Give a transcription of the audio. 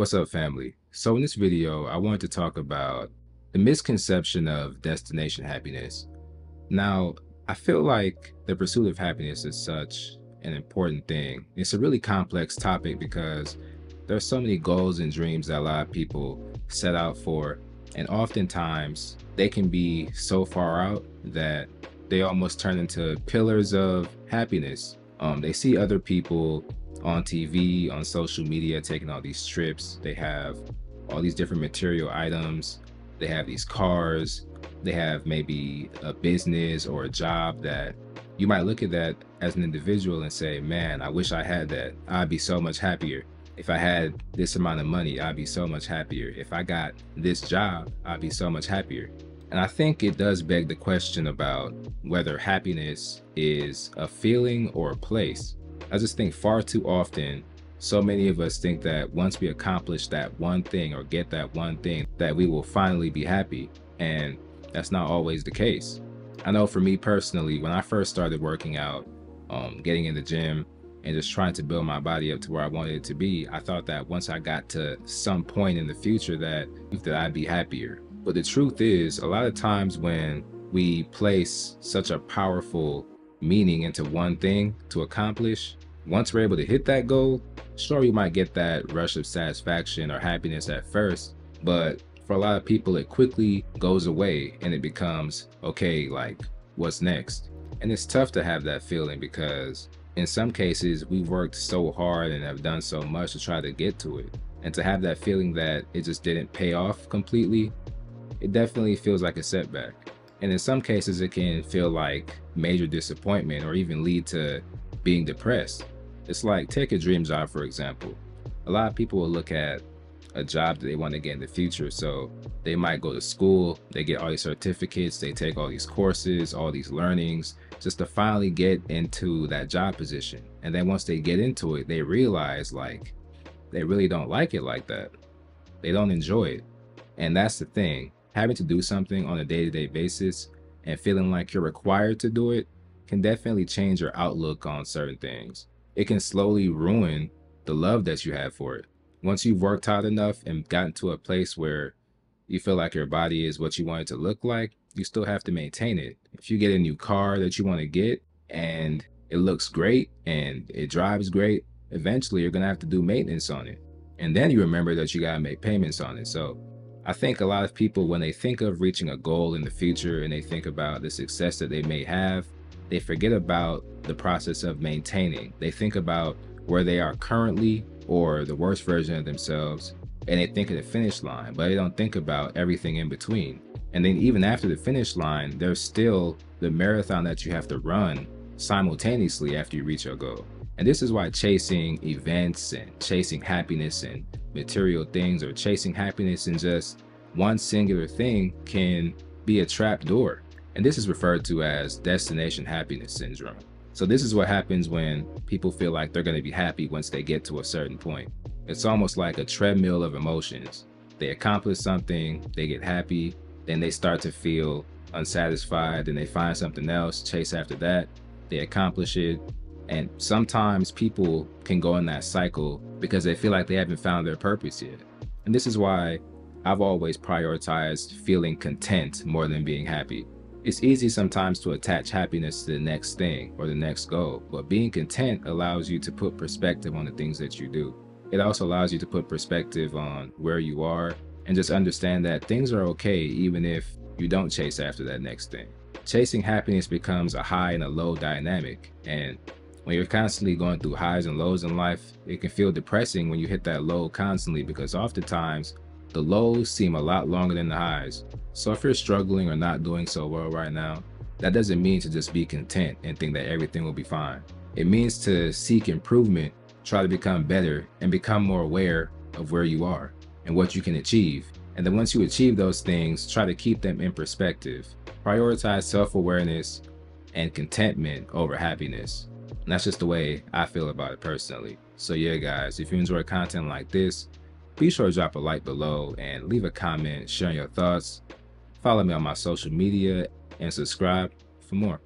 What's up, family? So in this video, I wanted to talk about the misconception of destination happiness. Now, I feel like the pursuit of happiness is such an important thing. It's a really complex topic because there's so many goals and dreams that a lot of people set out for, and oftentimes they can be so far out that they almost turn into pillars of happiness. They see other people on TV, on social media, taking all these trips. They have all these different material items. They have these cars. They have maybe a business or a job that you might look at that as an individual and say, man, I wish I had that. I'd be so much happier. If I had this amount of money, I'd be so much happier. If I got this job, I'd be so much happier. And I think it does beg the question about whether happiness is a feeling or a place. I just think far too often, so many of us think that once we accomplish that one thing or get that one thing, that we will finally be happy. And that's not always the case. I know for me personally, when I first started working out, getting in the gym and just trying to build my body up to where I wanted it to be, I thought that once I got to some point in the future that I'd be happier. But the truth is, a lot of times when we place such a powerful meaning into one thing to accomplish, once we're able to hit that goal, sure, you might get that rush of satisfaction or happiness at first, but for a lot of people, it quickly goes away and it becomes, okay, like, what's next? And it's tough to have that feeling because in some cases, we've worked so hard and have done so much to try to get to it. And to have that feeling that it just didn't pay off completely, it definitely feels like a setback. And in some cases, it can feel like major disappointment or even lead to being depressed. It's like, take a dream job, for example. A lot of people will look at a job that they want to get in the future. So they might go to school, they get all these certificates, they take all these courses, all these learnings, just to finally get into that job position. And then once they get into it, they realize like, they really don't like it like that. They don't enjoy it. And that's the thing. Having to do something on a day-to-day basis and feeling like you're required to do it can definitely change your outlook on certain things. It can slowly ruin the love that you have for it. Once you've worked hard enough and gotten to a place where you feel like your body is what you want it to look like, you still have to maintain it. If you get a new car that you want to get and it looks great and it drives great, eventually you're going to have to do maintenance on it. And then you remember that you got to make payments on it. So I think a lot of people, when they think of reaching a goal in the future and they think about the success that they may have, they forget about the process of maintaining. They think about where they are currently or the worst version of themselves, and they think of the finish line, but they don't think about everything in between. And then even after the finish line, there's still the marathon that you have to run simultaneously after you reach your goal. And this is why chasing events and chasing happiness and material things, or chasing happiness in just one singular thing, can be a trap door. And this is referred to as destination happiness syndrome. So this is what happens when people feel like they're going to be happy once they get to a certain point. It's almost like a treadmill of emotions. They accomplish something, they get happy, then they start to feel unsatisfied, then they find something else, chase after that, they accomplish it. And sometimes people can go in that cycle because they feel like they haven't found their purpose yet. And this is why I've always prioritized feeling content more than being happy. It's easy sometimes to attach happiness to the next thing or the next goal, but being content allows you to put perspective on the things that you do. It also allows you to put perspective on where you are and just understand that things are okay even if you don't chase after that next thing. Chasing happiness becomes a high and a low dynamic, and when you're constantly going through highs and lows in life, it can feel depressing when you hit that low constantly, because oftentimes the lows seem a lot longer than the highs. So if you're struggling or not doing so well right now, that doesn't mean to just be content and think that everything will be fine. It means to seek improvement, try to become better, and become more aware of where you are and what you can achieve. And then once you achieve those things, try to keep them in perspective. Prioritize self-awareness and contentment over happiness. And that's just the way I feel about it personally. So yeah, guys, if you enjoy content like this, be sure to drop a like below and leave a comment sharing your thoughts. Follow me on my social media and subscribe for more.